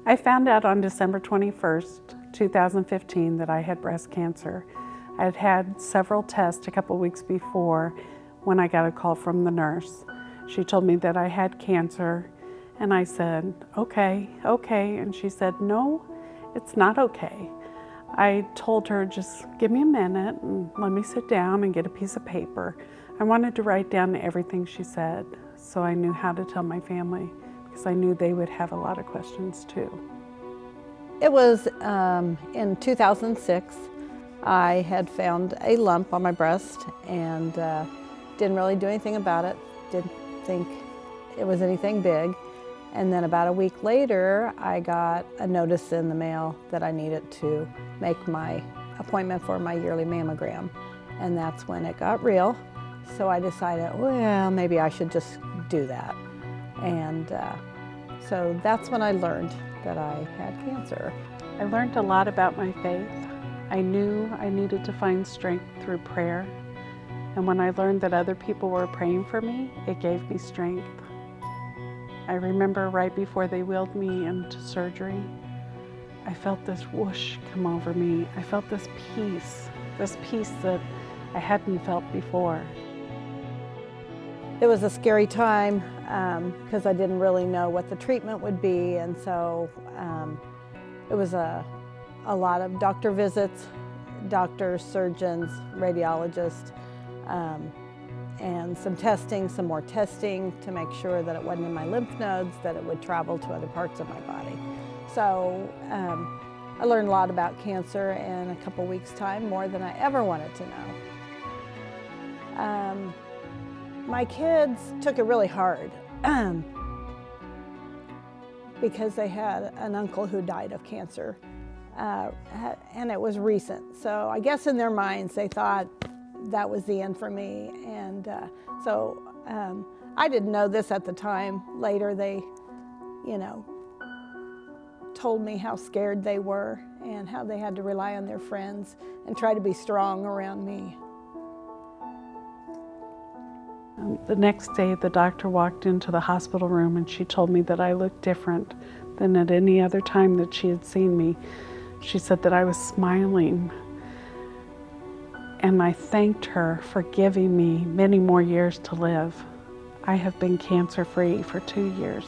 I found out on December 21st, 2015 that I had breast cancer. I had had several tests a couple weeks before when I got a call from the nurse. She told me that I had cancer and I said, okay. And she said, no, it's not okay. I told her, just give me a minute and let me sit down and get a piece of paper. I wanted to write down everything she said so I knew how to tell my family, because I knew they would have a lot of questions too. It was in 2006. I had found a lump on my breast and didn't really do anything about it. Didn't think it was anything big. And then about a week later, I got a notice in the mail that I needed to make my appointment for my yearly mammogram. And that's when it got real. So I decided, well, maybe I should just do that. And so that's when I learned that I had cancer. I learned a lot about my faith. I knew I needed to find strength through prayer. And when I learned that other people were praying for me, it gave me strength. I remember right before they wheeled me into surgery, I felt this whoosh come over me. I felt this peace that I hadn't felt before. It was a scary time because I didn't really know what the treatment would be, and so it was a lot of doctor visits, doctors, surgeons, radiologists, and some more testing to make sure that it wasn't in my lymph nodes, that it would travel to other parts of my body. So I learned a lot about cancer in a couple weeks' time, more than I ever wanted to know. My kids took it really hard because they had an uncle who died of cancer, and it was recent. So I guess in their minds they thought that was the end for me, and so I didn't know this at the time. Later they, told me how scared they were and how they had to rely on their friends and try to be strong around me. The next day, the doctor walked into the hospital room and she told me that I looked different than at any other time that she had seen me. She said that I was smiling, and I thanked her for giving me many more years to live. I have been cancer-free for 2 years.